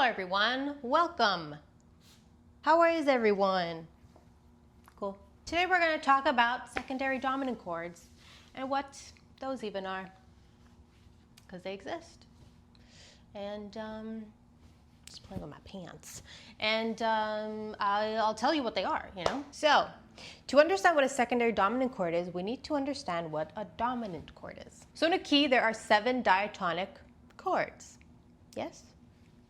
everyone, welcome. How is everyone? Cool. Today we're going to talk about secondary dominant chords and what those even are, because they exist. And just playing with my pants. And I'll tell you what they are, you know. So to understand what a secondary dominant chord is, we need to understand what a dominant chord is. So in a key, there are 7 diatonic chords. Yes?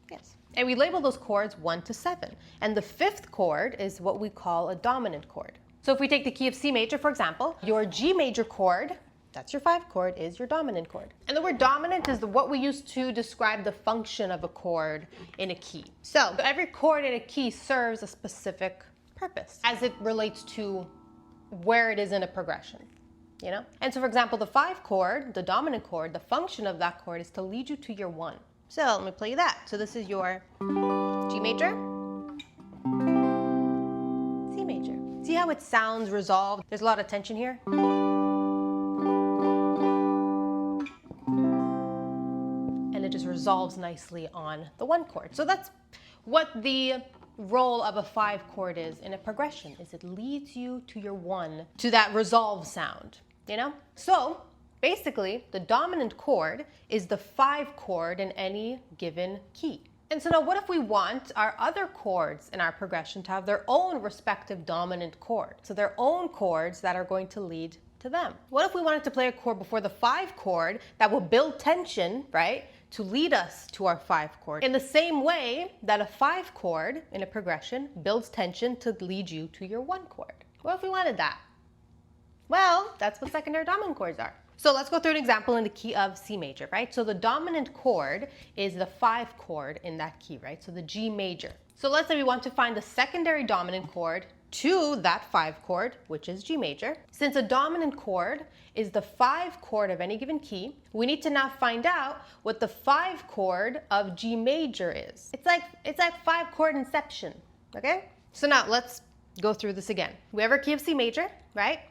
Yes. And we label those chords 1 to 7. And the 5th chord is what we call a dominant chord. So if we take the key of C major, for example, your G major chord, that's your 5th chord, is your dominant chord. And the word dominant is what we use to describe the function of a chord in a key. So every chord in a key serves a specific purpose as it relates to where it is in a progression, you know? And so for example, the 5 chord, the dominant chord, the function of that chord is to lead you to your 1. So let me play you that. So this is your G major, C major. See how it sounds resolved? There's a lot of tension here. And it just resolves nicely on the 1 chord. So that's what the role of a 5 chord is in a progression, is it leads you to your 1, to that resolve sound, you know? So basically, the dominant chord is the 5 chord in any given key. And so now what if we want our other chords in our progression to have their own respective dominant chord? So their own chords that are going to lead to them. What if we wanted to play a chord before the 5 chord that will build tension, right, to lead us to our 5 chord? In the same way that a 5 chord in a progression builds tension to lead you to your 1 chord. What if we wanted that? Well, that's what secondary dominant chords are. So let's go through an example in the key of C major, right? So the dominant chord is the 5 chord in that key, right? So the G major. So let's say we want to find the secondary dominant chord to that 5 chord, which is G major. Since a dominant chord is the 5 chord of any given key, we need to now find out what the 5 chord of G major is. It's like 5 chord inception, okay? So now let's go through this again. We have our key of C major, right?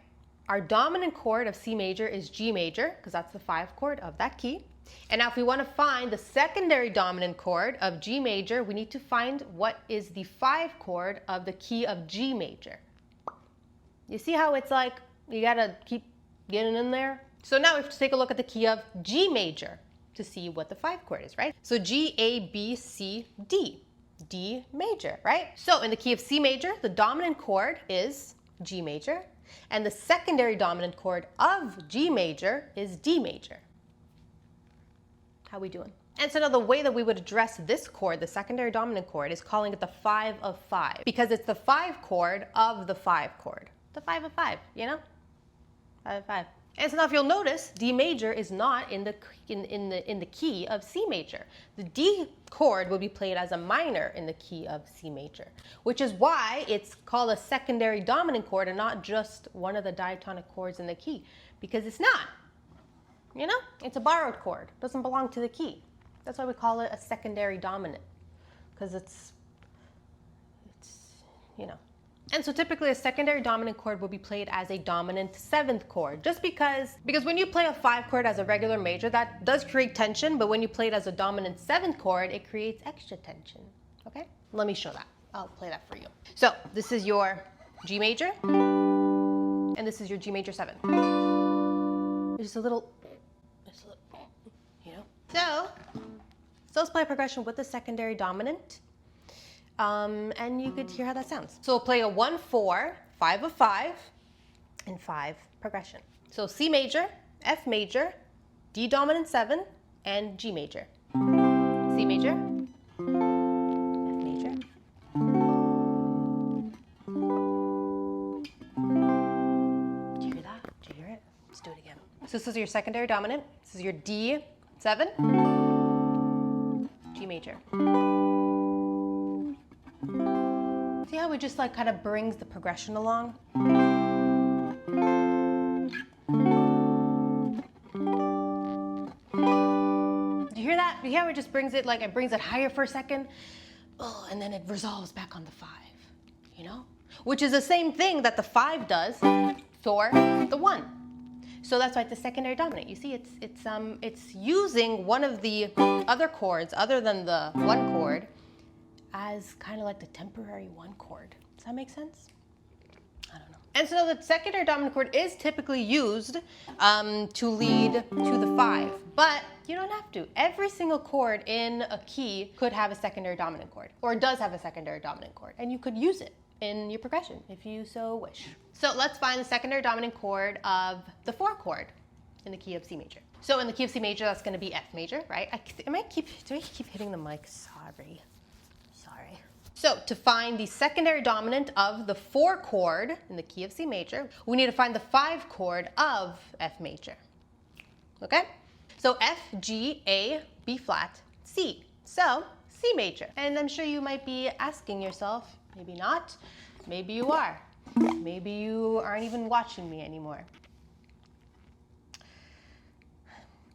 Our dominant chord of C major is G major, because that's the 5 chord of that key. And now if we want to find the secondary dominant chord of G major, we need to find what is the 5 chord of the key of G major. You see how it's like, you gotta keep getting in there? So now we have to take a look at the key of G major to see what the 5 chord is, right? So G, A, B, C, D. D major, right? So in the key of C major, the dominant chord is G major. And the secondary dominant chord of G major is D major. How we doing? And so now the way that we would address this chord, the secondary dominant chord, is calling it the 5 of 5, because it's the 5 chord of the 5 chord. The 5 of 5, you know? 5 of 5. And so now if you'll notice, D major is not in the key of C major. The D chord will be played as a minor in the key of C major, which is why it's called a secondary dominant chord and not just one of the diatonic chords in the key, because it's not. You know, it's a borrowed chord. It doesn't belong to the key. That's why we call it a secondary dominant, because it's you know. And so typically a secondary dominant chord will be played as a dominant 7th chord, just because when you play a 5 chord as a regular major, that does create tension, but when you play it as a dominant 7th chord, it creates extra tension, okay? Let me show that. I'll play that for you. So this is your G major, and this is your G major 7. Just a little, you know? So let's play a progression with the secondary dominant. And you could hear how that sounds. So we'll play a 1, 4, 5 of 5, and 5 progression. So C major, F major, D dominant 7, and G major. C major, F major. Did you hear that? Did you hear it? Let's do it again. So this is your secondary dominant. This is your D7, G major. See how it just like kind of brings the progression along? Do you hear that? Do you hear how it just brings it, like it brings it higher for a second? Oh, and then it resolves back on the 5, you know? Which is the same thing that the 5 does for the 1. So that's why it's the secondary dominant. You see, it's using one of the other chords other than the 1 chord as kind of like the temporary 1 chord. Does that make sense? I don't know. And so the secondary dominant chord is typically used to lead to the 5, but you don't have to. Every single chord in a key could have a secondary dominant chord, or does have a secondary dominant chord, and you could use it in your progression if you so wish. So let's find the secondary dominant chord of the 4 chord in the key of C major. So in the key of C major, that's going to be F major, right? Do I keep hitting the mic? Sorry. So to find the secondary dominant of the 4 chord in the key of C major, we need to find the 5 chord of F major. Okay? So F, G, A, B flat, C. So C major. And I'm sure you might be asking yourself, maybe not, maybe you are. Maybe you aren't even watching me anymore.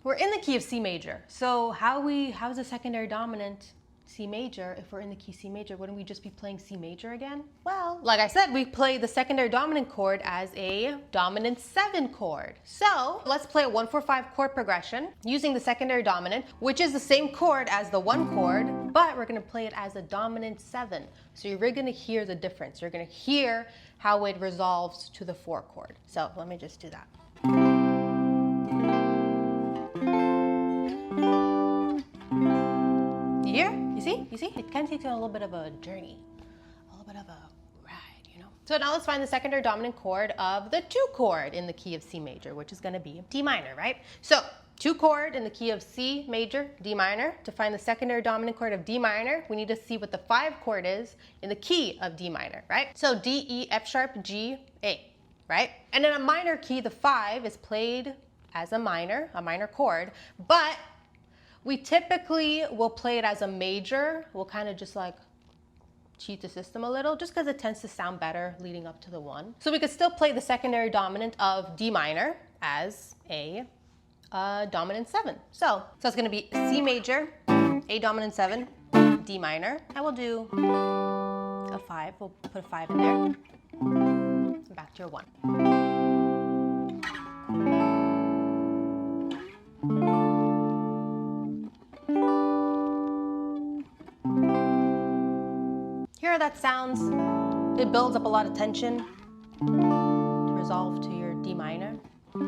We're in the key of C major. So how's a secondary dominant C major? If we're in the key C major, wouldn't we just be playing C major again? Well, like I said, we play the secondary dominant chord as a dominant 7 chord. So let's play a 1-4-5 chord progression using the secondary dominant, which is the same chord as the 1 chord, but we're gonna play it as a dominant 7. So you're really gonna hear the difference. You're gonna hear how it resolves to the 4 chord. So let me just do that. You see? It kind of takes you on a little bit of a journey, a little bit of a ride, you know? So now let's find the secondary dominant chord of the 2 chord in the key of C major, which is going to be D minor, right? So 2 chord in the key of C major, D minor. To find the secondary dominant chord of D minor, we need to see what the 5 chord is in the key of D minor, right? So D, E, F sharp, G, A, right? And in a minor key, the 5 is played as a minor chord, but we typically will play it as a major. We'll kind of just like cheat the system a little, just because it tends to sound better leading up to the 1. So we could still play the secondary dominant of D minor as a dominant 7. So it's going to be C major, A dominant 7, D minor. I will do a 5. We'll put a 5 in there. Back to your 1. Hear how that sounds? It builds up a lot of tension to resolve to your D minor. 5,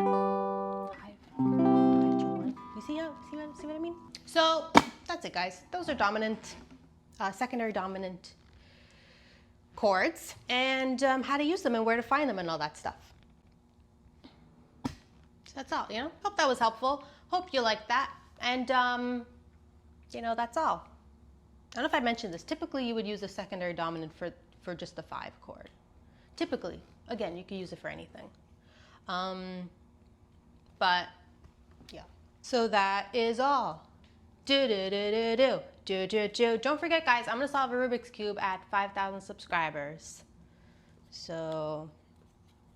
1. You see what I mean? So that's it, guys. Those are dominant, secondary dominant chords, and how to use them and where to find them and all that stuff. So that's all, you know? Hope that was helpful. Hope you liked that. And, you know, that's all. I don't know if I mentioned this. Typically, you would use a secondary dominant for just the 5 chord. Typically. Again, you could use it for anything. But, yeah. So that is all. Don't forget, guys, I'm going to solve a Rubik's Cube at 5,000 subscribers. So,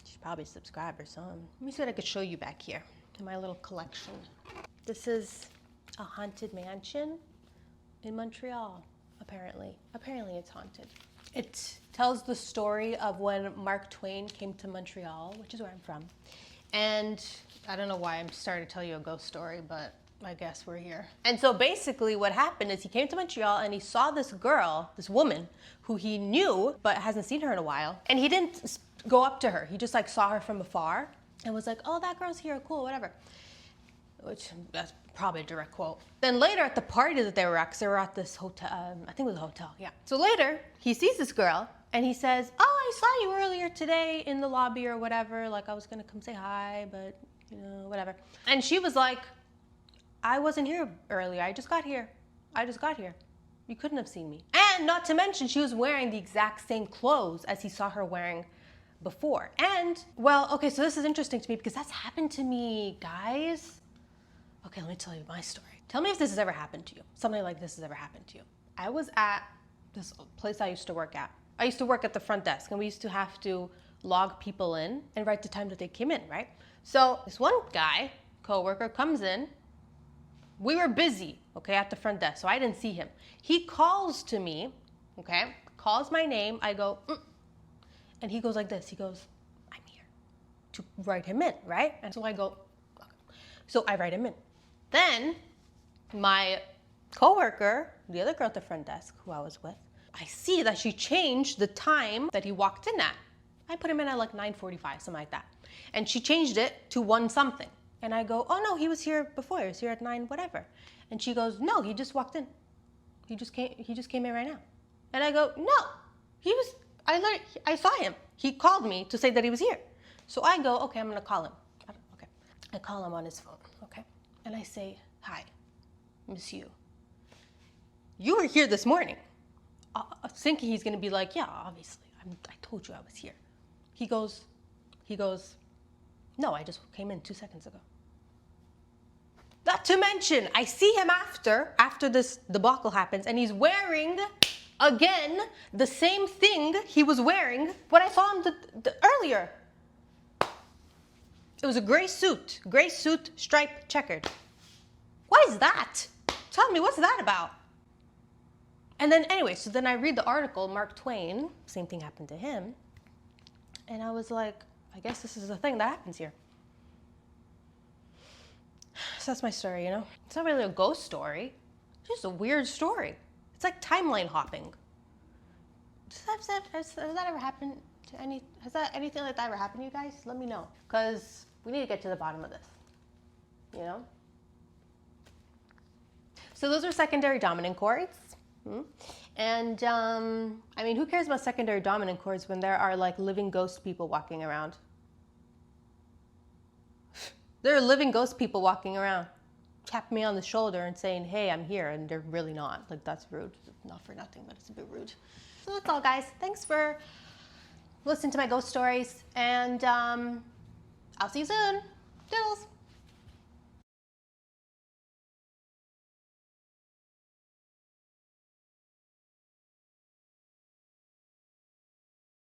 you should probably subscribe or something. Let me see what I could show you back here in my little collection. This is a haunted mansion in Montreal, apparently. Apparently it's haunted. It tells the story of when Mark Twain came to Montreal, which is where I'm from. And I don't know why I'm starting to tell you a ghost story, but I guess we're here. And so basically what happened is he came to Montreal and he saw this girl, this woman, who he knew, but hasn't seen her in a while. And he didn't go up to her. He just like saw her from afar and was like, oh, that girl's here, cool, whatever. Which, that's probably a direct quote. Then later at the party that they were at, because they were at this hotel, I think it was a hotel, yeah. So later, he sees this girl, and he says, oh, I saw you earlier today in the lobby or whatever, like I was gonna come say hi, but, you know, whatever. And she was like, I wasn't here earlier, I just got here. You couldn't have seen me. And not to mention, she was wearing the exact same clothes as he saw her wearing before. And, well, okay, so this is interesting to me because that's happened to me, guys. Okay, let me tell you my story. Tell me if this has ever happened to you. Something like this has ever happened to you. I was at this place I used to work at. I used to work at the front desk, and we used to have to log people in and write the time that they came in, right? So this one guy, coworker, comes in. We were busy, okay, at the front desk, so I didn't see him. He calls to me, okay, calls my name. I go, and he goes like this. He goes, I'm here to write him in, right? And so I go, okay. So I write him in. Then my coworker, the other girl at the front desk who I was with, I see that she changed the time that he walked in at. I put him in at like 9:45, something like that. And she changed it to 1 something. And I go, oh no, he was here before. He was here at 9 whatever. And she goes, no, he just walked in. He just came in right now. And I go, no, I saw him. He called me to say that he was here. So I go, okay, I'm gonna call him. Okay. I call him on his phone, okay? And I say, hi, monsieur. You were here this morning. Thinking he's gonna be like, yeah, obviously, I told you I was here. He goes, no, I just came in 2 seconds ago. Not to mention, I see him after this debacle happens, and he's wearing, again, the same thing he was wearing when I saw him earlier. It was a gray suit, striped, checkered. What is that? Tell me, what's that about? And then anyway, so then I read the article, Mark Twain, same thing happened to him. And I was like, I guess this is a thing that happens here. So that's my story, you know? It's not really a ghost story. It's just a weird story. It's like timeline hopping. Has that ever happened to anything like that ever happened to you guys? Let me know. Because we need to get to the bottom of this, you know? So those are secondary dominant chords. And I mean, who cares about secondary dominant chords when there are like living ghost people walking around? There are living ghost people walking around, tapping me on the shoulder and saying, hey, I'm here, and they're really not. Like, that's rude. Not for nothing, but it's a bit rude. So that's all, guys. Thanks for listening to my ghost stories, and I'll see you soon. Doodles.